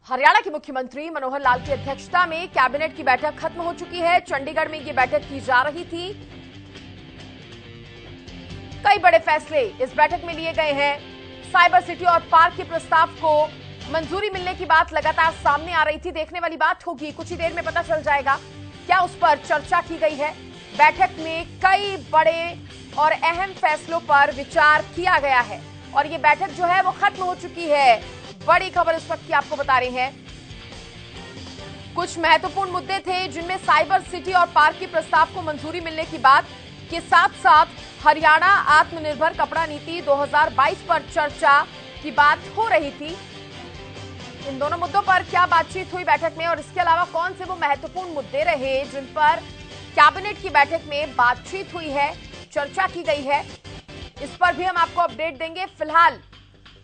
हरियाणा के मुख्यमंत्री मनोहर लाल की अध्यक्षता में कैबिनेट की बैठक खत्म हो चुकी है। चंडीगढ़ में ये बैठक की जा रही थी। कई बड़े फैसले इस बैठक में लिए गए हैं। साइबर सिटी और पार्क के प्रस्ताव को मंजूरी मिलने की बात लगातार सामने आ रही थी। देखने वाली बात होगी, कुछ ही देर में पता चल जाएगा क्या उस पर चर्चा की गई है। बैठक में कई बड़े और अहम फैसलों पर विचार किया गया है और ये बैठक जो है वो खत्म हो चुकी है। बड़ी खबर इस वक्त की आपको बता रहे हैं। कुछ महत्वपूर्ण मुद्दे थे जिनमें साइबर सिटी और पार्क के प्रस्ताव को मंजूरी मिलने की बात के साथ साथ हरियाणा आत्मनिर्भर कपड़ा नीति 2022 पर चर्चा की बात हो रही थी। इन दोनों मुद्दों पर क्या बातचीत हुई बैठक में और इसके अलावा कौन से वो महत्वपूर्ण मुद्दे रहे जिन पर कैबिनेट की बैठक में बातचीत हुई है, चर्चा की गई है, इस पर भी हम आपको अपडेट देंगे। फिलहाल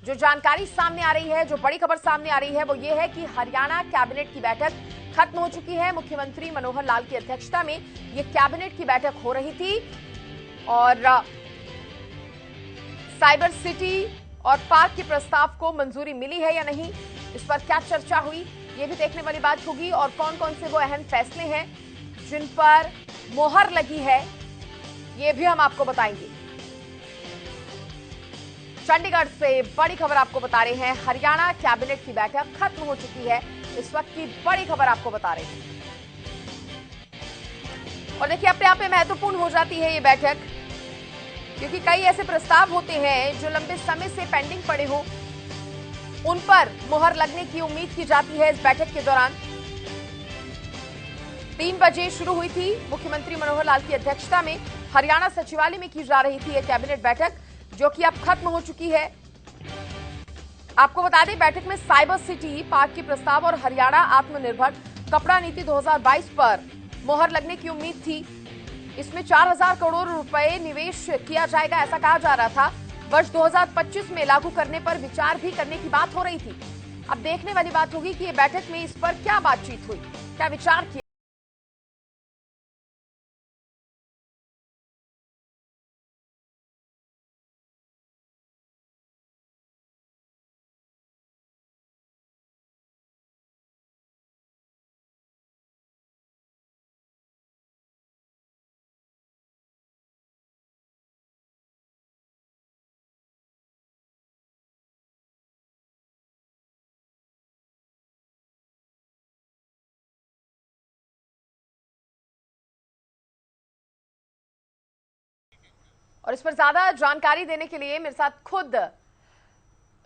जो जानकारी सामने आ रही है, जो बड़ी खबर सामने आ रही है वो ये है कि हरियाणा कैबिनेट की बैठक खत्म हो चुकी है। मुख्यमंत्री मनोहर लाल की अध्यक्षता में ये कैबिनेट की बैठक हो रही थी और साइबर सिटी और पार्क के प्रस्ताव को मंजूरी मिली है या नहीं, इस पर क्या चर्चा हुई, ये भी देखने वाली बात होगी। और कौन कौन से वो अहम फैसले हैं जिन पर मोहर लगी है, ये भी हम आपको बताएंगे। चंडीगढ़ से बड़ी खबर आपको बता रहे हैं। हरियाणा कैबिनेट की बैठक खत्म हो चुकी है। इस वक्त की बड़ी खबर आपको बता रहे हैं और देखिए अपने आप में महत्वपूर्ण हो जाती है ये बैठक, क्योंकि कई ऐसे प्रस्ताव होते हैं जो लंबे समय से पेंडिंग पड़े हो, उन पर मोहर लगने की उम्मीद की जाती है। इस बैठक के दौरान 3 बजे शुरू हुई थी। मुख्यमंत्री मनोहर लाल की अध्यक्षता में हरियाणा सचिवालय में की जा रही थी यह कैबिनेट बैठक, जो कि अब खत्म हो चुकी है। आपको बता दें, बैठक में साइबर सिटी, पार्क के प्रस्ताव और हरियाणा आत्मनिर्भर कपड़ा नीति 2022 पर मोहर लगने की उम्मीद थी। इसमें 4000 करोड़ रुपए निवेश किया जाएगा, ऐसा कहा जा रहा था। वर्ष 2025 में लागू करने पर विचार भी करने की बात हो रही थी। अब देखने वाली बात होगी कि ये बैठक में इस पर क्या बातचीत हुई, क्या विचार किया। और इस पर ज्यादा जानकारी देने के लिए मेरे साथ खुद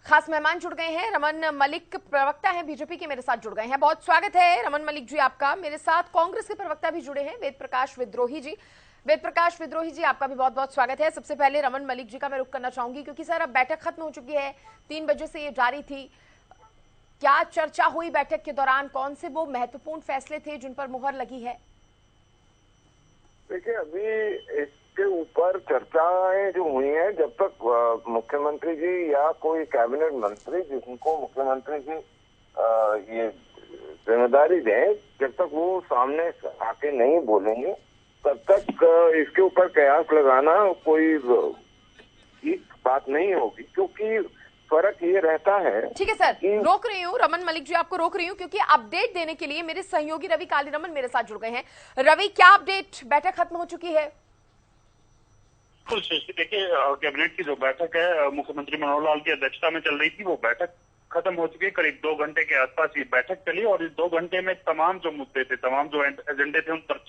खास मेहमान जुड़ गए हैं। रमन मलिक प्रवक्ता हैं बीजेपी के, मेरे साथ जुड़ गए हैं। बहुत स्वागत है रमन मलिक जी आपका। मेरे साथ कांग्रेस के प्रवक्ता भी जुड़े हैं, वेद प्रकाश विद्रोही जी। वेद प्रकाश विद्रोही जी, आपका भी बहुत बहुत स्वागत है। सबसे पहले रमन मलिक जी का मैं रुख करना चाहूंगी, क्योंकि सर अब बैठक खत्म हो चुकी है, 3 बजे से ये जारी थी। क्या चर्चा हुई बैठक के दौरान, कौन से वो महत्वपूर्ण फैसले थे जिन पर मुहर लगी है? देखिए, अभी इसके ऊपर चर्चाएं जो हुई हैं, जब तक मुख्यमंत्री जी या कोई कैबिनेट मंत्री जिनको मुख्यमंत्री जी ये जिम्मेदारी दें, जब तक वो सामने आके नहीं बोलेंगे, तब तक इसके ऊपर कयास लगाना कोई ठीक बात नहीं होगी। क्योंकि फर्क ये रहता है। ठीक है सर, रोक रही हूँ रमन मलिक जी, आपको रोक रही हूँ क्योंकि अपडेट देने के लिए मेरे सहयोगी रवि कालीरमन मेरे साथ जुड़ गए हैं। रवि, क्या अपडेट, बैठक खत्म हो चुकी है? देखिए, कैबिनेट की जो बैठक है मुख्यमंत्री मनोहर लाल की अध्यक्षता में चल रही थी, वो बैठक खत्म हो चुकी है। करीब 2 घंटे के आसपास ये बैठक चली और इस 2 घंटे में तमाम जो मुद्दे थे, तमाम जो एजेंडे थे, उन पर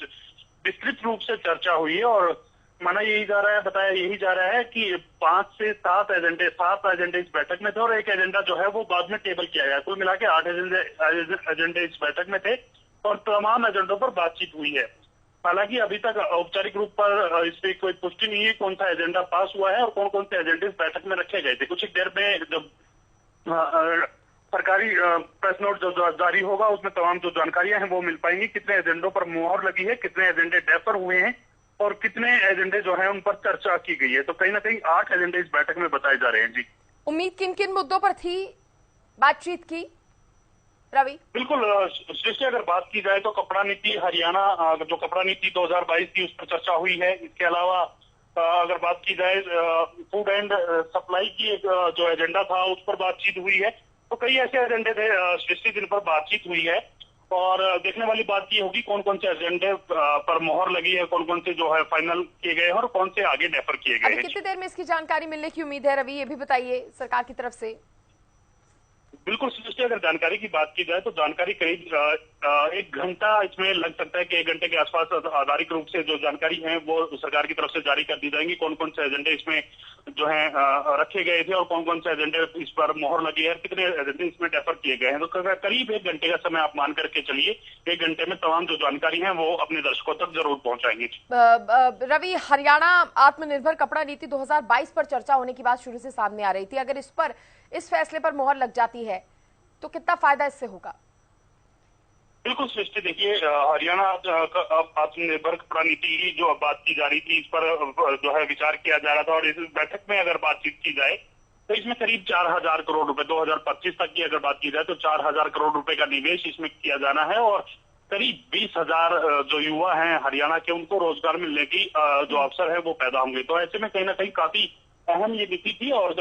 विस्तृत रूप से चर्चा हुई है। और माना यही जा रहा है, बताया यही जा रहा है कि 5 से 7 एजेंडे इस बैठक में थे और एक एजेंडा जो है वो बाद में टेबल किया गया। कुल मिला के 8 एजेंडे इस बैठक में थे और तमाम एजेंडों पर बातचीत हुई है। हालांकि अभी तक औपचारिक रूप पर इस पर कोई पुष्टि नहीं है कौन सा एजेंडा पास हुआ है और कौन कौन से एजेंडे इस बैठक में रखे गए थे। कुछ ही देर में जब सरकारी प्रेस नोट जो जारी होगा, उसमें तमाम जो जानकारियां हैं वो मिल पाएंगी। कितने एजेंडों पर मुहर लगी है, कितने एजेंडे डेफर हुए हैं और कितने एजेंडे जो हैं उन पर चर्चा की गई है। तो कहीं ना कहीं 8 एजेंडे इस बैठक में बताए जा रहे हैं। जी, उम्मीद किन किन मुद्दों पर थी बातचीत की रवि? बिल्कुल सृष्टि, अगर बात की जाए तो कपड़ा नीति, हरियाणा जो कपड़ा नीति 2022 थी उस पर चर्चा हुई है। इसके अलावा अगर बात की जाए फूड एंड सप्लाई की एक जो एजेंडा था उस पर बातचीत हुई है। तो कई ऐसे एजेंडे थे सृष्टि, जिन पर बातचीत हुई है और देखने वाली बात ये होगी कौन कौन से एजेंडे पर मोहर लगी है, कौन कौन से जो है फाइनल किए गए हैं और कौन से आगे डेफर किए गए हैं। कितनी देर में इसकी जानकारी मिलने की उम्मीद है रवि, ये भी बताइए सरकार की तरफ से। बिल्कुल सृष्टि, अगर जानकारी की बात की जाए तो जानकारी करीब 1 घंटा इसमें लग सकता है कि 1 घंटे के आसपास आधारिक रूप से जो जानकारी है वो सरकार की तरफ से जारी कर दी जाएंगी। कौन कौन से एजेंडे इसमें जो है रखे गए थे और कौन कौन से एजेंडे इस पर मोहर लगी है, कितने एजेंडे इसमें डेफर किए गए हैं। तो करीब 1 घंटे का समय आप मान करके चलिए, 1 घंटे में तमाम जो जानकारी है वो अपने दर्शकों तक जरूर पहुंचाएंगे। रवि, हरियाणा आत्मनिर्भर कपड़ा नीति 2022 पर चर्चा होने की बात शुरू से सामने आ रही थी। अगर इस फैसले पर मोहर लग जाती है तो कितना फायदा इससे होगा? बिल्कुल सृष्टि, देखिए हरियाणा आत्मनिर्भर कपड़ा नीति की जो बात की जा रही थी, इस पर जो है विचार किया जा रहा था और इस बैठक में अगर बातचीत की जाए तो इसमें करीब 4,000 करोड़ रुपए 2025 तक की अगर बात की जाए तो 4,000 करोड़ रुपए का निवेश इसमें किया जाना है और करीब 20,000 जो युवा हैं हरियाणा के, उनको रोजगार मिलने की जो अवसर है वो पैदा होंगे। तो ऐसे में कहीं ना कहीं काफी अहम ये नीति थी और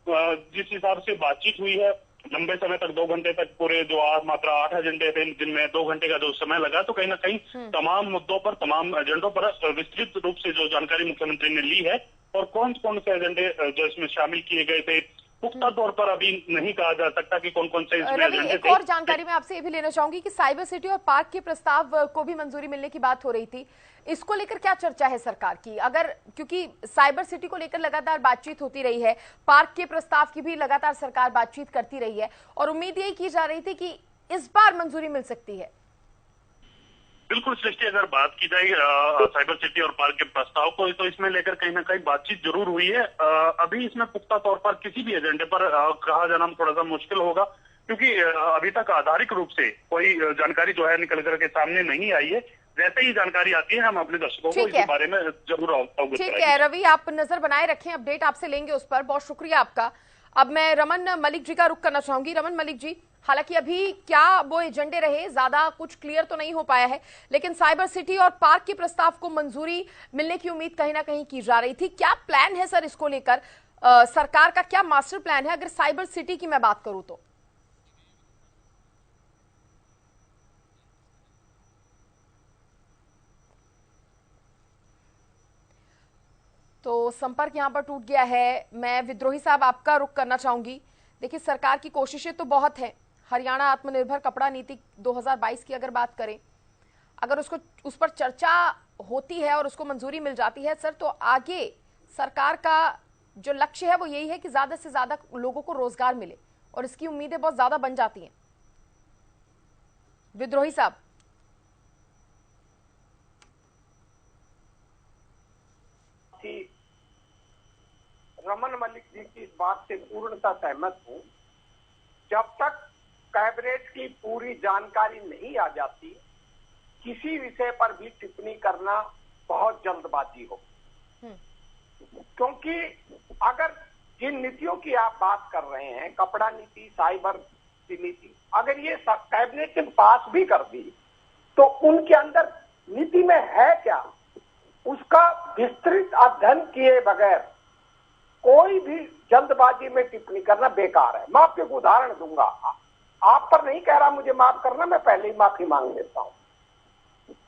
जिस हिसाब से बातचीत हुई है लंबे समय तक, 2 घंटे तक, पूरे जो मात्र 8 एजेंडे थे जिनमें 2 घंटे का जो समय लगा, तो कहीं ना कहीं तमाम मुद्दों पर, तमाम एजेंडों पर विस्तृत रूप से जो जानकारी मुख्यमंत्री ने ली है और कौन कौन से एजेंडे जो इसमें शामिल किए गए थे पुख्ता तौर पर अभी नहीं कहा जा सकता कि कौन कौन से इसमें एजेंडे थे। और जानकारी मैं आपसे ये भी लेना चाहूंगी कि साइबर सिटी और पार्क के प्रस्ताव को भी मंजूरी मिलने की बात हो रही थी, इसको लेकर क्या चर्चा है सरकार की? अगर क्योंकि साइबर सिटी को लेकर लगातार बातचीत होती रही है, पार्क के प्रस्ताव की भी लगातार सरकार बातचीत करती रही है और उम्मीद यही की जा रही थी कि इस बार मंजूरी मिल सकती है। बिल्कुल सृष्टि, अगर बात की जाए साइबर सिटी और पार्क के प्रस्ताव को, तो इसमें लेकर कहीं ना कहीं बातचीत जरूर हुई है। अभी इसमें पुख्ता तौर पर किसी भी एजेंडे पर कहा जाना थोड़ा सा मुश्किल होगा क्योंकि अभी तक आधारिक रूप से कोई जानकारी जो है निकल करके सामने नहीं आई है। जैसे ही जानकारी आती है हम अपने दर्शकों को इस बारे में जरूर अवगत कराएंगे। ठीक है रवि, आप नजर बनाए रखें, अपडेट आपसे लेंगे उस पर। बहुत शुक्रिया आपका। अब मैं रमन मलिक जी का रुख करना चाहूंगी। रमन मलिक जी, हालांकि अभी क्या वो एजेंडे रहे ज्यादा कुछ क्लियर तो नहीं हो पाया है, लेकिन साइबर सिटी और पार्क के प्रस्ताव को मंजूरी मिलने की उम्मीद कहीं ना कहीं की जा रही थी। क्या प्लान है सर इसको लेकर? सरकार का क्या मास्टर प्लान है अगर साइबर सिटी की मैं बात करूं तो? संपर्क यहां पर टूट गया है। मैं विद्रोही साहब आपका रुख करना चाहूंगी। देखिए, सरकार की कोशिशें तो बहुत है। हरियाणा आत्मनिर्भर कपड़ा नीति 2022 की अगर बात करें, अगर उस पर चर्चा होती है और उसको मंजूरी मिल जाती है सर, तो आगे सरकार का जो लक्ष्य है वो यही है कि ज्यादा से ज्यादा लोगों को रोजगार मिले और इसकी उम्मीदें बहुत ज्यादा बन जाती हैं। विद्रोही साहब, रमन मलिक जी की इस बात से पूर्णतः सहमत हूं। जब तक कैबिनेट की पूरी जानकारी नहीं आ जाती, किसी विषय पर भी टिप्पणी करना बहुत जल्दबाजी हो, क्योंकि अगर जिन नीतियों की आप बात कर रहे हैं, कपड़ा नीति, साइबर नीति, अगर ये कैबिनेट ने पास भी कर दी तो उनके अंदर नीति में है क्या, उसका विस्तृत अध्ययन किए बगैर कोई भी जल्दबाजी में टिप्पणी करना बेकार है। मैं आपको एक उदाहरण दूंगा, आप पर नहीं कह रहा मुझे माफ करना, मैं पहले ही माफी मांग लेता हूं।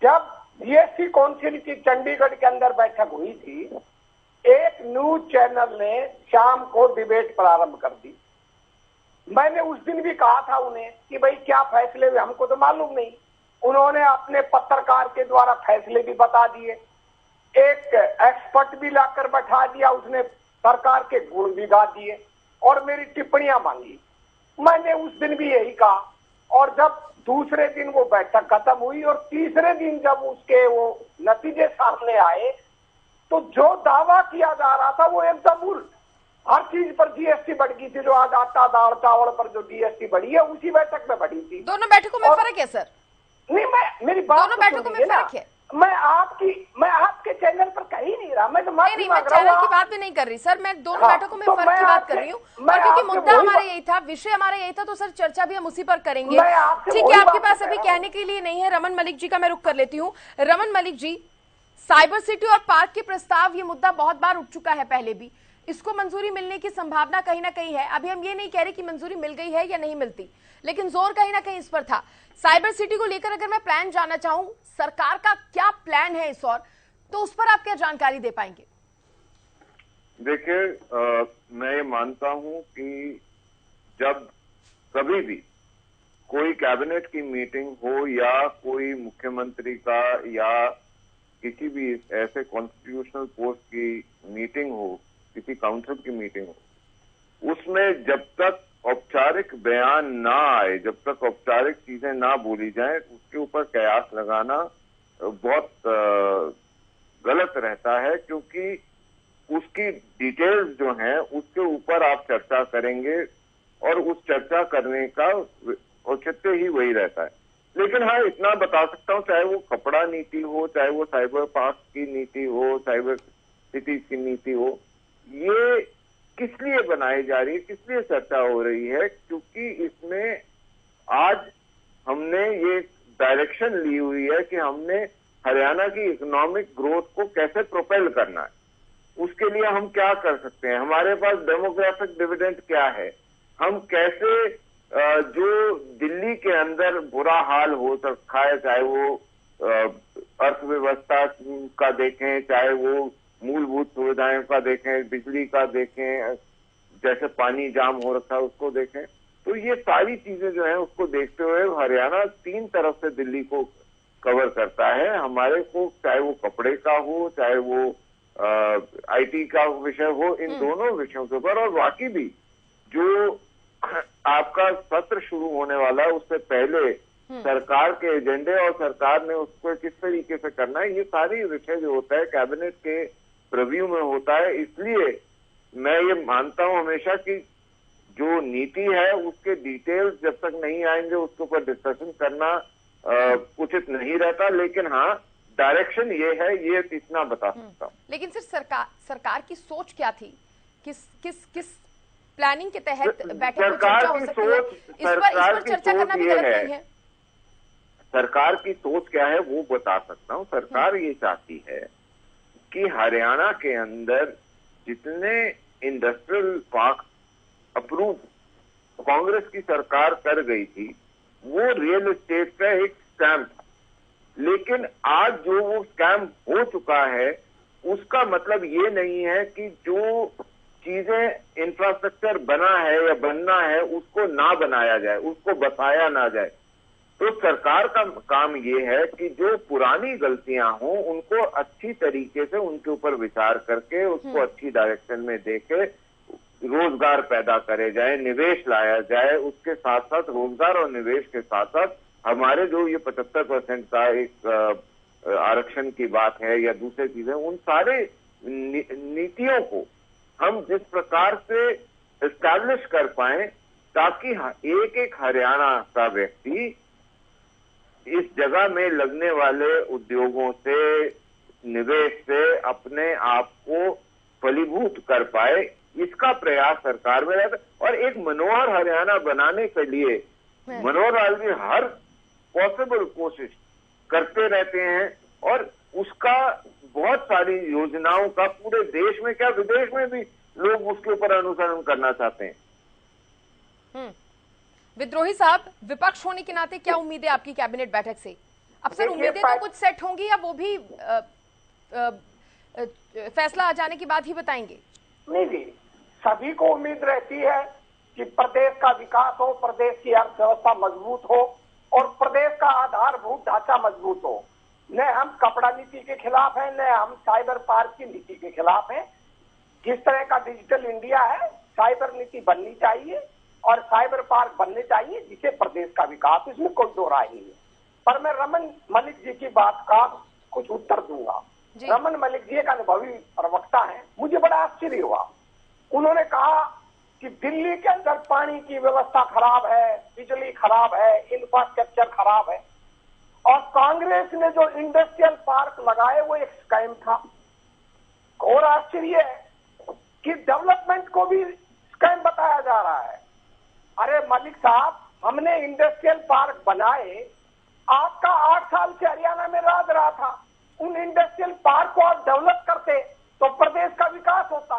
जब जीएसटी काउंसिल की चंडीगढ़ के अंदर बैठक हुई थी, एक न्यूज चैनल ने शाम को डिबेट प्रारंभ कर दी। मैंने उस दिन भी कहा था उन्हें कि भाई क्या फैसले हुए हमको तो मालूम नहीं। उन्होंने अपने पत्रकार के द्वारा फैसले भी बता दिए, एक एक्सपर्ट भी लाकर बैठा दिया, उसने सरकार के गुण भी गा दिए और मेरी टिप्पणियां मांगी। मैंने उस दिन भी यही कहा और जब दूसरे दिन वो बैठक खत्म हुई और तीसरे दिन जब उसके वो नतीजे सामने आए तो जो दावा किया जा रहा था वो एकदम उल्ट। हर चीज पर जीएसटी बढ़ गई थी, जो आज आटा दाल चावल पर जो जीएसटी बढ़ी है उसी बैठक में बढ़ी थी। दोनों बैठकों में फर्क है सर? नहीं, मेरी बात दोनों बैठकों में फर्क है। मैं आपके चैनल पर कह ही नहीं रहा, मैं तो नहीं, मैं चैनल की बात भी नहीं कर रही सर, मैं दोनों बैठकों में फर्क की बात कर रही हूँ। और क्योंकि मुद्दा हमारा यही था, विषय हमारा यही था, तो सर चर्चा भी हम उसी पर करेंगे। ठीक है, आपके पास अभी कहने के लिए नहीं है। रमन मलिक जी का मैं रुख कर लेती हूँ। रमन मलिक जी, साइबर सिटी और पार्क के प्रस्ताव, ये मुद्दा बहुत बार उठ चुका है पहले भी, इसको मंजूरी मिलने की संभावना कहीं ना कहीं है। अभी हम ये नहीं कह रहे कि मंजूरी मिल गई है या नहीं मिलती, लेकिन जोर कहीं ना कहीं इस पर था। साइबर सिटी को लेकर अगर मैं प्लान जानना चाहूं, सरकार का क्या प्लान है इस और, तो उस पर आप क्या जानकारी दे पाएंगे? देखिए, मैं ये मानता हूं कि जब कभी भी कोई कैबिनेट की मीटिंग हो या कोई मुख्यमंत्री का या किसी भी ऐसे कॉन्स्टिट्यूशनल पोस्ट की मीटिंग हो, किसी काउंसिल की मीटिंग हो, उसमें जब तक औपचारिक बयान ना आए, जब तक औपचारिक चीजें ना बोली जाए, उसके ऊपर कयास लगाना बहुत गलत रहता है, क्योंकि उसकी डिटेल्स जो हैं उसके ऊपर आप चर्चा करेंगे और उस चर्चा करने का औचित्य ही वही रहता है। लेकिन हाँ, इतना बता सकता हूँ, चाहे वो कपड़ा नीति हो, चाहे वो साइबर पार्क की नीति हो, साइबर सिटीज की नीति हो, ये किस लिए बनाई जा रही है, किस लिए चर्चा हो रही है, क्योंकि इसमें आज हमने ये डायरेक्शन ली हुई है कि हमने हरियाणा की इकोनॉमिक ग्रोथ को कैसे प्रोपेल करना है, उसके लिए हम क्या कर सकते हैं, हमारे पास डेमोग्राफिक डिविडेंड क्या है, हम कैसे जो दिल्ली के अंदर बुरा हाल हो रखा है, चाहे वो अर्थव्यवस्था का देखें, चाहे वो मूलभूत सुविधाएं का देखें, बिजली का देखें, जैसे पानी जाम हो रखा है उसको देखें, तो ये सारी चीजें जो हैं उसको देखते हुए हरियाणा 3 तरफ से दिल्ली को कवर करता है। हमारे को चाहे वो कपड़े का हो, चाहे वो आईटी का विषय हो, इन दोनों विषयों के ऊपर, और बाकी भी जो आपका सत्र शुरू होने वाला है उससे पहले सरकार के एजेंडे और सरकार ने उसको किस तरीके से करना है, ये सारी विषय जो होता है कैबिनेट के प्रीव्यू में होता है। इसलिए मैं ये मानता हूं हमेशा कि जो नीति है उसके डिटेल्स जब तक नहीं आएंगे उसके ऊपर डिस्कशन करना उचित नहीं रहता। लेकिन हाँ, डायरेक्शन ये है, ये इतना बता सकता हूँ। लेकिन सर सरकार की सोच क्या थी, किस प्लानिंग के तहत बैठक में चर्चा हो सकती है, इस पर चर्चा करना भी गलत नहीं है। सरकार की सोच क्या है वो बता सकता हूँ। सरकार ये चाहती है कि हरियाणा के अंदर जितने इंडस्ट्रियल पार्क अप्रूव कांग्रेस की सरकार कर गई थी, वो रियल एस्टेट का एक स्कैम था। लेकिन आज जो वो स्कैम हो चुका है उसका मतलब ये नहीं है कि जो चीजें इंफ्रास्ट्रक्चर बना है या बनना है उसको ना बनाया जाए, उसको बसाया ना जाए। तो सरकार का काम ये है कि जो पुरानी गलतियां हों उनको अच्छी तरीके से उनके ऊपर विचार करके उसको अच्छी डायरेक्शन में देके रोजगार पैदा करे जाए, निवेश लाया जाए। उसके साथ साथ रोजगार और निवेश के साथ साथ हमारे जो ये 75% का एक आरक्षण की बात है या दूसरी चीजें, उन सारे नीतियों को हम जिस प्रकार से एस्टैब्लिश कर पाए ताकि एक एक हरियाणा का व्यक्ति इस जगह में लगने वाले उद्योगों से, निवेश से अपने आप को फलीभूत कर पाए, इसका प्रयास सरकार में रहता है। और एक मनोहर हरियाणा बनाने के लिए मनोहर लाल जी हर पॉसिबल कोशिश करते रहते हैं और उसका बहुत सारी योजनाओं का पूरे देश में क्या विदेश में भी लोग उसके ऊपर अनुसरण करना चाहते हैं। विद्रोही साहब, विपक्ष होने के नाते क्या उम्मीद है आपकी कैबिनेट बैठक से? अब सर उम्मीदें तो कुछ सेट होंगी या वो भी फैसला आ जाने के बाद ही बताएंगे? नहीं जी, सभी को उम्मीद रहती है कि प्रदेश का विकास हो, प्रदेश की अर्थव्यवस्था मजबूत हो और प्रदेश का आधारभूत ढांचा मजबूत हो। न हम कपड़ा नीति के खिलाफ हैं, न हम साइबर पार्क की नीति के खिलाफ हैं। जिस तरह का डिजिटल इंडिया है, साइबर नीति बननी चाहिए और साइबर पार्क बनने चाहिए जिससे प्रदेश का विकास, इसमें कोई दो राय नहीं है। पर मैं रमन मलिक जी की बात का कुछ उत्तर दूंगा। रमन मलिक जी एक अनुभवी प्रवक्ता है, मुझे बड़ा आश्चर्य हुआ। उन्होंने कहा कि दिल्ली के अंदर पानी की व्यवस्था खराब है, बिजली खराब है, इंफ्रास्ट्रक्चर खराब है और कांग्रेस ने जो इंडस्ट्रियल पार्क लगाए वो एक स्कैम था। और आश्चर्य है कि डेवलपमेंट को भी स्कैम बताया जा रहा है। अरे मलिक साहब, हमने इंडस्ट्रियल पार्क बनाए, आपका 8 साल से हरियाणा में राज रहा था। उन इंडस्ट्रियल पार्क को आप डेवलप करते तो प्रदेश का विकास होता,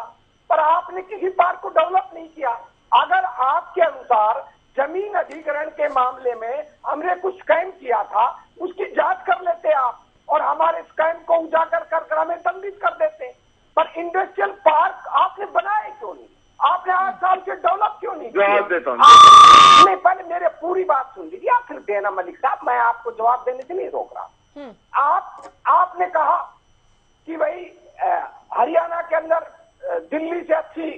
पर आपने किसी पार्क को डेवलप नहीं किया। अगर आपके अनुसार जमीन अधिग्रहण के मामले में हमने कुछ स्कैम किया था, उसकी जांच कर लेते आप और हमारे स्कैम को उजागर कर हमें दंडित कर देते। पर इंडस्ट्रियल पार्क आपने बनाए क्यों नहीं? आपने 8 साल से डेवलप क्यों नहीं किया? जवाब देता हूँ। नहीं, पहले मेरे पूरी बात सुन लीजिए, आखिर देना मलिक साहब, मैं आपको जवाब देने से नहीं रोक रहा। आपने कहा कि भाई हरियाणा के अंदर दिल्ली से अच्छी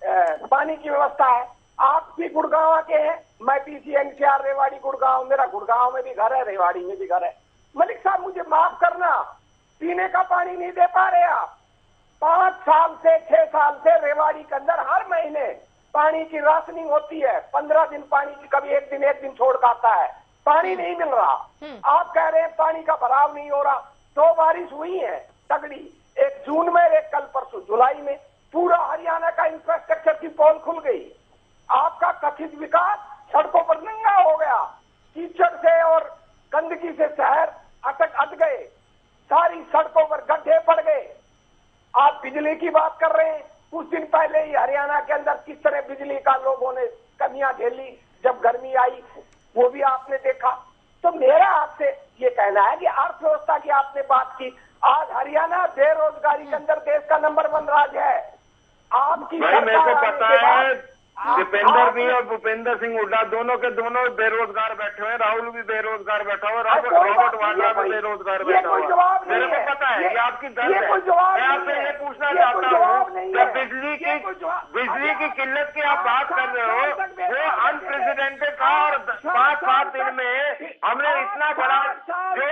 पानी की व्यवस्था है। आप भी गुड़गांव के हैं, मैं पीसी एनसीआर रेवाड़ी गुड़गांव, मेरा गुड़गांव में भी घर है, रेवाड़ी में भी घर है। मलिक साहब मुझे माफ करना, पीने का पानी नहीं दे पा रहे आप। 5 साल से 6 साल से रेवाड़ी के अंदर हर महीने पानी की राशनिंग होती है। 15 दिन पानी की, कभी एक दिन छोड़ कर आता है, पानी नहीं मिल रहा। आप कह रहे हैं पानी का भराव नहीं हो रहा। 2 बारिश हुई है तगड़ी, एक जून में, एक कल परसों जुलाई में। पूरा हरियाणा का इंफ्रास्ट्रक्चर की पोल खुल गई। आपका कथित विकास सड़कों पर नंगा हो गया। कीचड़ से और गंदगी से शहर अट गए, सारी सड़कों पर गड्ढे पड़ गए। आप बिजली की बात कर रहे हैं, कुछ दिन पहले ही हरियाणा के अंदर किस तरह बिजली का लोगों ने कमियां झेली जब गर्मी आई, वो भी आपने देखा। तो मेरा आपसे ये कहना है कि अर्थव्यवस्था की आपने बात की, आज हरियाणा बेरोजगारी के अंदर देश का नंबर 1 राज्य है। आपकी भाई मेरे को पता है, दीपेंद्र भी और भूपेंद्र सिंह हुड्डा दोनों के दोनों बेरोजगार बैठे हुए हैं। राहुल भी बेरोजगार बैठा हुआ, रॉबर्ट वाड्रा भी बेरोजगार बैठा हुआ। मेरे को पता है ये आपकी दर्द है। मैं आपसे ये पूछना चाहता हूँ, जब बिजली की किल्लत की आप बात कर रहे हो, वो अनप्रेसिडेंटेड था और 5-7 दिन में हमने इतना बड़ा, जो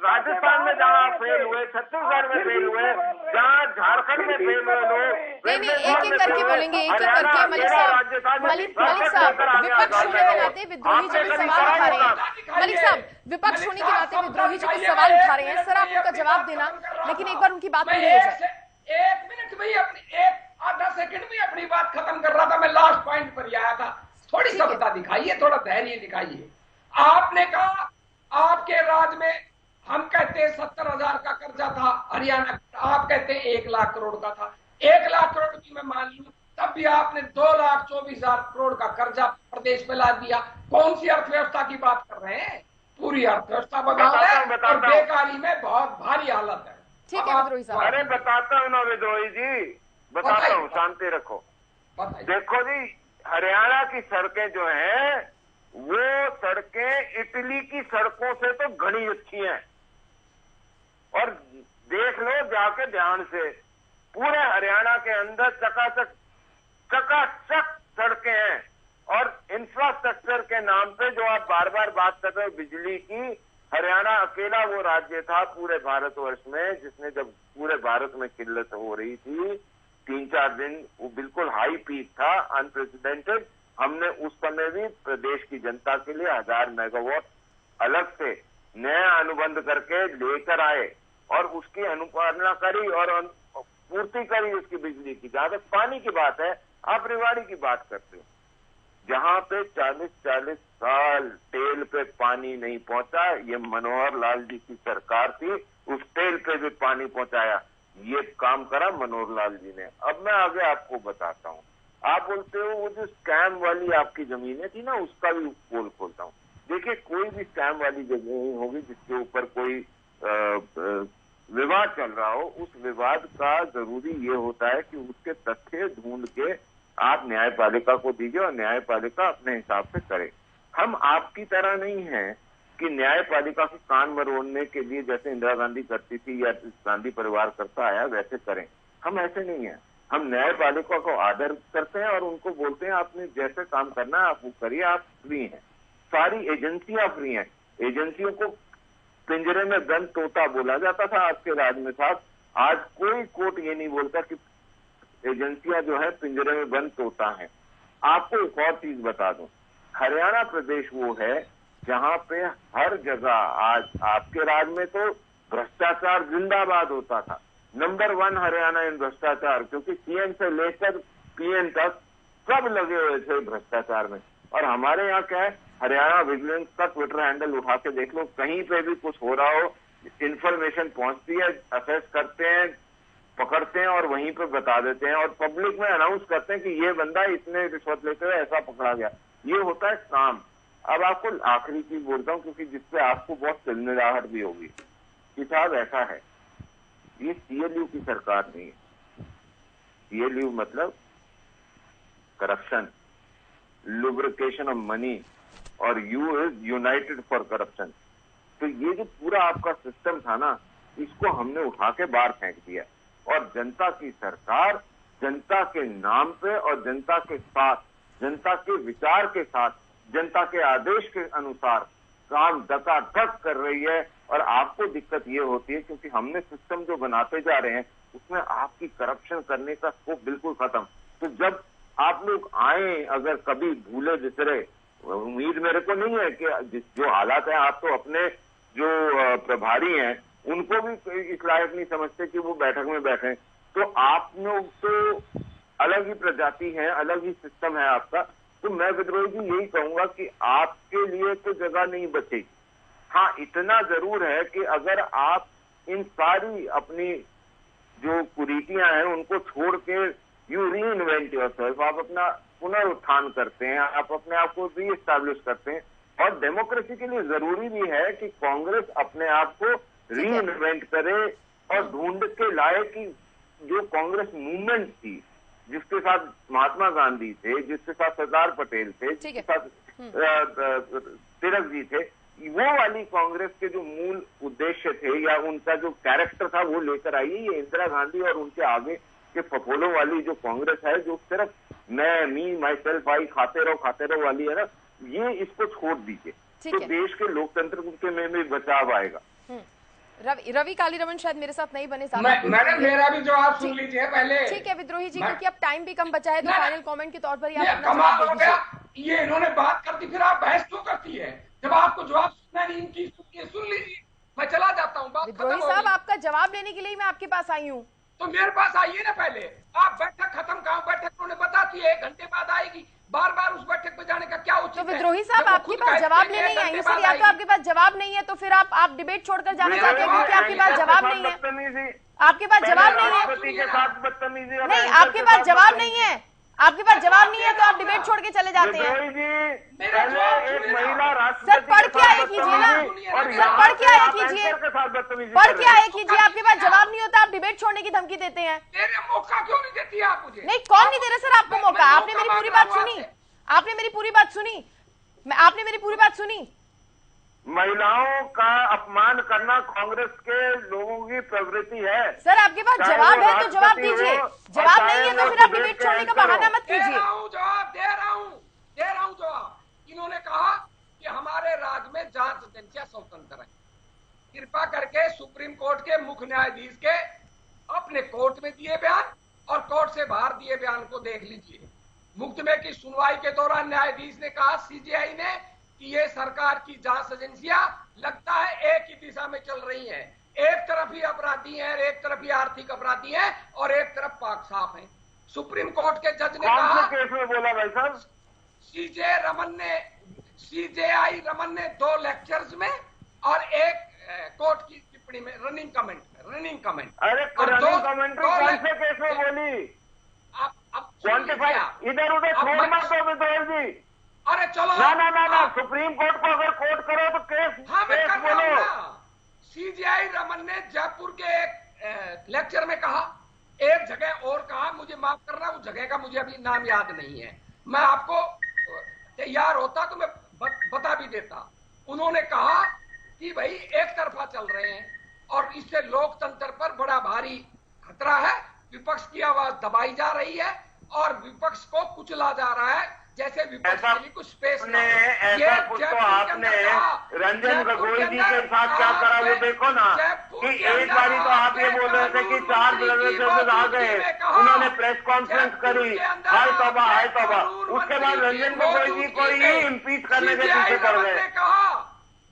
राजस्थान में जहाँ फेल हुए, छत्तीसगढ़ में फेल हुए, जहाँ झारखंड में फेल हुए लोग, नहीं, एक करके बोलेंगे, एक करके। मलिक साहब, विपक्ष होने के नाते विद्रोही जी को सवाल उठा रहे हैं। मलिक साहब, विपक्ष होने के नाते विद्रोही जी को सवाल उठा रहे हैं। सर आप उनका जवाब देना, लेकिन एक बार उनकी बात पूरी हो जाए। 1 मिनट में अपनी आधा सेकंड में अपनी बात खत्म कर रहा था। मैं लास्ट पॉइंट पर ही आया था। थोड़ी सभ्यता दिखाइए, थोड़ा धैर्य दिखाइए। आपने कहा आपके राज्य में, हम कहते हैं 70,000 का कर्जा था हरियाणा, आप कहते हैं 1 लाख करोड़ का था। 1 लाख करोड़ की मैं मान लूं, तब भी आपने 2,24,000 करोड़ का कर्जा प्रदेश पे ला दिया। कौन सी अर्थव्यवस्था की बात कर रहे हैं? पूरी अर्थव्यवस्था बदल है और बेकारी में बहुत भारी हालत है। ठीक है विद्रोही साहब। अरे बताता हूँ ना विद्रोही जी, बताता हूँ, शांति रखो। देखो जी, हरियाणा की सड़कें जो हैं, वो सड़कें इटली की सड़कों से तो घनी अच्छी हैं। और देख लो जाके ध्यान से, पूरे हरियाणा के अंदर चकाचक सड़कें हैं। और इंफ्रास्ट्रक्चर के नाम पे जो आप बार बार बात कर रहे हो बिजली की, हरियाणा अकेला वो राज्य था पूरे भारतवर्ष में जिसने, जब पूरे भारत में किल्लत हो रही थी 3-4 दिन, वो बिल्कुल हाई पीक था, अनप्रेसिडेंटेड। हमने उस समय भी प्रदेश की जनता के लिए 1000 मेगावाट अलग से नया अनुबंध करके लेकर आए और उसकी अनुपालना करी और पूर्ति करी उसकी बिजली की। जहां तक पानी की बात है, आप रेवाड़ी की बात करते हो, जहां पे 40-40 साल टेल पे पानी नहीं पहुंचा, ये मनोहर लाल जी की सरकार थी, उस टेल पे भी पानी पहुंचाया। ये काम करा मनोहर लाल जी ने। अब मैं आगे आपको बताता हूँ। आप बोलते हो वो जो स्कैम वाली आपकी जमीनें थी ना, उसका भी पोल खोलता हूँ। देखिए, कोई भी स्कैम वाली जमीन होगी जिसके ऊपर कोई विवाद चल रहा हो, उस विवाद का जरूरी ये होता है कि उसके तथ्य ढूंढ के आप न्यायपालिका को दीजिए और न्यायपालिका अपने हिसाब से करे। हम आपकी तरह नहीं हैं कि न्यायपालिका के कान मरोड़ने के लिए जैसे इंदिरा गांधी करती थी या गांधी परिवार करता आया वैसे करें। हम ऐसे नहीं हैं। हम न्यायपालिका को आदर करते हैं और उनको बोलते हैं आपने जैसे काम करना है आप वो करिए, आप फ्री हैं। सारी एजेंसियां फ्री हैं। एजेंसियों को पिंजरे में बंद तोता बोला जाता था आपके राज में साहब। आज कोई कोर्ट ये नहीं बोलता कि एजेंसियां जो है पिंजरे में बंद तोता है। आपको एक और चीज बता दूं, हरियाणा प्रदेश वो है जहां पे हर जगह, आज आपके राज में तो भ्रष्टाचार जिंदाबाद होता था। नंबर 1 हरियाणा इन भ्रष्टाचार, क्योंकि सीएम से लेकर पीएम तक सब लगे हुए थे भ्रष्टाचार में। और हमारे यहाँ क्या है, हरियाणा विजिलेंस का ट्विटर हैंडल उठा के देख लो, कहीं पे भी कुछ हो रहा हो, इंफॉर्मेशन पहुंचती है, असेस करते हैं, पकड़ते हैं और वहीं पे बता देते हैं और पब्लिक में अनाउंस करते हैं कि ये बंदा इतने रिश्वत लेते हुए ऐसा पकड़ा गया। ये होता है काम। अब आपको आखिरी चीज बोलता हूँ क्योंकि जिससे आपको बहुत चिल्लाहट भी होगी कि साहब ऐसा है, ये CLU की सरकार नहीं है। CLU मतलब करप्शन, लुब्रिकेशन ऑफ मनी, और U is United for corruption. तो ये जो पूरा आपका सिस्टम था ना, इसको हमने उठा के बाहर फेंक दिया और जनता की सरकार जनता के नाम पे और जनता के साथ, जनता के विचार के साथ, जनता के आदेश के अनुसार काम धकाधक कर रही है। और आपको दिक्कत ये होती है क्योंकि हमने सिस्टम जो बनाते जा रहे हैं उसमें आपकी करप्शन करने का स्कोप बिल्कुल खत्म। तो जब आप लोग आए, अगर कभी भूले बिसरे, उम्मीद मेरे को नहीं है कि जो हालात है, आप तो अपने जो प्रभारी हैं उनको भी इस लायक नहीं समझते कि वो बैठक में बैठे। तो आप लोग तो अलग ही प्रजाति है, अलग ही सिस्टम है आपका। तो मैं विद्रोही जी यही कहूंगा कि आपके लिए तो जगह नहीं बचेगी। हाँ, इतना जरूर है कि अगर आप इन सारी अपनी जो कुरीतियां हैं उनको छोड़ के यू री इन्वेंट योरसेल्फ, आप अपना पुनरुत्थान करते हैं, आप अपने आप को री एस्टैब्लिश करते हैं। और डेमोक्रेसी के लिए जरूरी भी है कि कांग्रेस अपने आप को री इन्वेंट करे और ढूंढ के लाए कि जो कांग्रेस मूवमेंट थी, जिसके साथ महात्मा गांधी थे, जिसके साथ सरदार पटेल थे, जिसके साथ तिलक जी थे, वो वाली कांग्रेस के जो मूल उद्देश्य थे या उनका जो कैरेक्टर था वो लेकर आइए। ये इंदिरा गांधी और उनके आगे के फफोलों वाली जो कांग्रेस है, जो सिर्फ मैं, मी, माई सेल्फ, आई, खाते रहो वाली है ना, ये इसको छोड़ दीजिए तो देश के लोकतंत्र के में भी बचाव आएगा। रवि कालीरमन शायद मेरे साथ नहीं बने। मैडम मेरा भी जवाब सुन लीजिए पहले। ठीक है विद्रोही जी, क्योंकि अब टाइम भी कम बचा है तो फाइनल कमेंट के तौर पर ही आप कमाल हो गया। ये इन्होंने बात कर दी, फिर आप बहस क्यों करती है? जब आपको जवाब सुनना नहीं, इनकी सुन लीजिए, मैं चला जाता हूँ। विद्रोही साहब, आपका जवाब लेने के लिए मैं आपके पास आई हूँ, तो मेरे पास आइए ना। पहले आप बैठक खत्म करो, बैठक उन्होंने बताती है 1 घंटे बाद आएगी। बार बार उस बैठक पे जाने का क्या उचित है? तो विद्रोही साहब, आपके पास जवाब लेने ही आई हूँ सर। या तो आपके पास जवाब नहीं है तो फिर आप डिबेट छोड़कर जाना चाहते हैं क्योंकि आपके पास जवाब नहीं है। आपके पास जवाब नहीं है, नहीं आपके पास जवाब नहीं है, आपके पास जवाब नहीं है तो आप डिबेट छोड़ के चले जाते हैं। सर पढ़ के आए कीजिए ना, सर पढ़ के आए कीजिए, पढ़ के आए कीजिए। आपके पास जवाब नहीं होता, आप डिबेट छोड़ने की धमकी देते हैं। मौका क्यों नहीं देती आप मुझे? नहीं, कौन नहीं दे रहा सर आपको मौका? आपने मेरी पूरी बात सुनी, आपने मेरी पूरी बात सुनी, आपने मेरी पूरी बात सुनी। महिलाओं का अपमान करना कांग्रेस के लोगों की प्रवृत्ति है। सर आपके पास जवाब है तो जवाब दीजिए, जवाब नहीं है तो फिर आप डिबेट छोड़ने का बहाना मत कीजिए। जवाब दे रहा हूं जवाब। इन्होंने कहा कि हमारे राज्य में जांच एजेंसियां स्वतंत्र है। कृपा करके सुप्रीम कोर्ट के मुख्य न्यायाधीश के अपने कोर्ट में दिए बयान और कोर्ट से बाहर दिए बयान को देख लीजिए। मुकदमे की सुनवाई के दौरान न्यायाधीश ने कहा CJI ने कि ये सरकार की जांच एजेंसियां लगता है एक ही दिशा में चल रही हैं। एक तरफ ही अपराधी हैं, एक तरफ ही आर्थिक अपराधी हैं और एक तरफ पाक साफ हैं। सुप्रीम कोर्ट के जज ने कहा, केस में बोला भाई साहब, CJI रमन ने 2 लेक्चर्स में और एक कोर्ट की टिप्पणी में रनिंग कमेंट। अरे रनिंग कमेंट कौन से केस में बोली? अब क्वांटिफाई इधर उधर छोड़ मत दो विद्रोही जी। अरे चलो ना सुप्रीम कोर्ट को अगर कोर्ट करो तो केस बोलो। CJI रमन ने जयपुर के एक लेक्चर में कहा, एक जगह और कहा, मुझे माफ करना उस जगह का मुझे अभी नाम याद नहीं है, मैं आपको तैयार होता तो मैं बता भी देता। उन्होंने कहा कि भाई एक तरफा चल रहे हैं और इससे लोकतंत्र पर बड़ा भारी खतरा है। विपक्ष की आवाज दबाई जा रही है और विपक्ष को कुचला जा रहा है, जैसे विपक्ष के लिए कुछ स्पेस नहीं है। ऐसा कुछ तो आपने रंजन गोगोई जी के साथ क्या करा वो देखो ना, कि एक बारी तो आप ये बोल रहे थे कि 4 जजेस आ गए, उन्होंने प्रेस कॉन्फ्रेंस करी, हाय तौबा, उसके बाद रंजन गोगोई जी को ही इम्पीच करने के पीछे पड़ गए।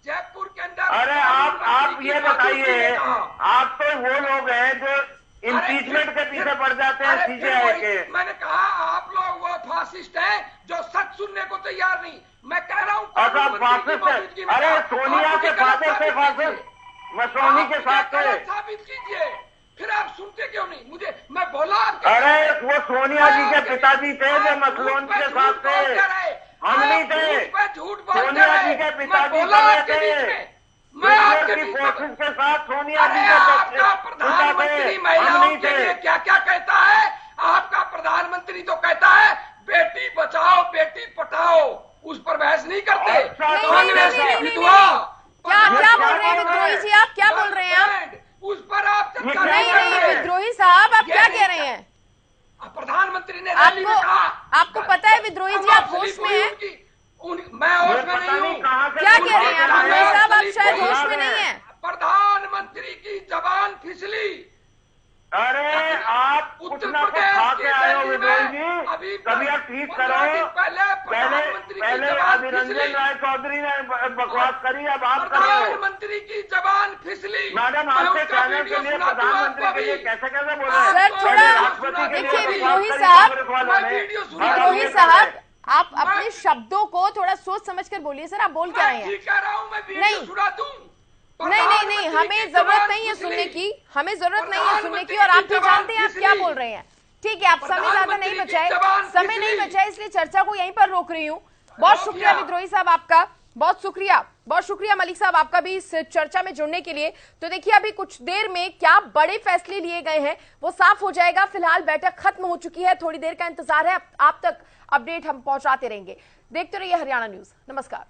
जयपुर के अंदर अरे आप ये बताइए, आप तो वो लोग हैं जो इम्पीचमेंट के पीछे पड़ जाते हैं CJI के। मैंने कहा आप लोग वो फासिस्ट हैं जो सच सुनने को तैयार नहीं। मैं कह रहा हूँ फासिस्ट है। अरे सोनिया के फादर थे फासिस्ट, मैं सोनी के साथ थे। साबित कीजिए, फिर आप सुनते क्यों नहीं मुझे? मैं बोला अरे वो सोनिया जी के पिताजी थे जो मसलोन के साथ थे, हम नहीं थे। झूठ सोनिया जी के पिताजी थे, मैं आपके फोर्सेस के साथ सोनिया जी आपका प्रधानमंत्री महिलाओं के लिए क्या क्या कहता है? आपका प्रधानमंत्री तो कहता है बेटी बचाओ बेटी पढ़ाओ, उस पर बहस नहीं करते। कांग्रेस की विधवा क्या बोल रहे हैं विद्रोही जी? आप क्या बोल रहे हैं? आप उस पर आप चर्चा नहीं विद्रोही साहब, आप क्या कह रहे हैं? प्रधानमंत्री ने रैली में कहा। आपको पता है विद्रोही जी आप होश में हैं? मैं होश में नहीं हूँ। क्या कह रहे हैं आप विद्रोही साहब? आप शायद होश में नहीं है। प्रधानमंत्री की जबान फिसली। अरे आप कुछ ना कुछ खा के आए हो विद्रोही जी, कभी आप ठीक करो। पहले अभिरंजन राय चौधरी ने बकवास करी, अब आप करो। प्रधानमंत्री की जबान फिसली। मैडम आपके चैनल के लिए प्रधानमंत्री के लिए कैसे कैसे बोल रहे हैं? सर थोड़ा देखिए विद्रोही साहब आप अपने शब्दों को थोड़ा सोच समझ कर बोलिए। सर आप बोल क्या रहे हैं? कह रहा हूँ मैं वीडियो सुना दूं। नहीं हमें जरूरत नहीं है सुनने की, हमें जरूरत नहीं है सुनने की, और आप भी जानते हैं आप क्या बोल रहे हैं। ठीक है, आप समय ज्यादा नहीं बचाए, समय नहीं बचाए, इसलिए चर्चा को यहीं पर रोक रही हूँ। बहुत शुक्रिया विद्रोही साहब आपका, बहुत शुक्रिया मलिक साहब आपका भी इस चर्चा में जुड़ने के लिए। तो देखिए अभी कुछ देर में क्या बड़े फैसले लिए गए हैं वो साफ हो जाएगा। फिलहाल बैठक खत्म हो चुकी है, थोड़ी देर का इंतजार है, आप तक अपडेट हम पहुंचाते रहेंगे। देखते रहिए हरियाणा न्यूज। नमस्कार।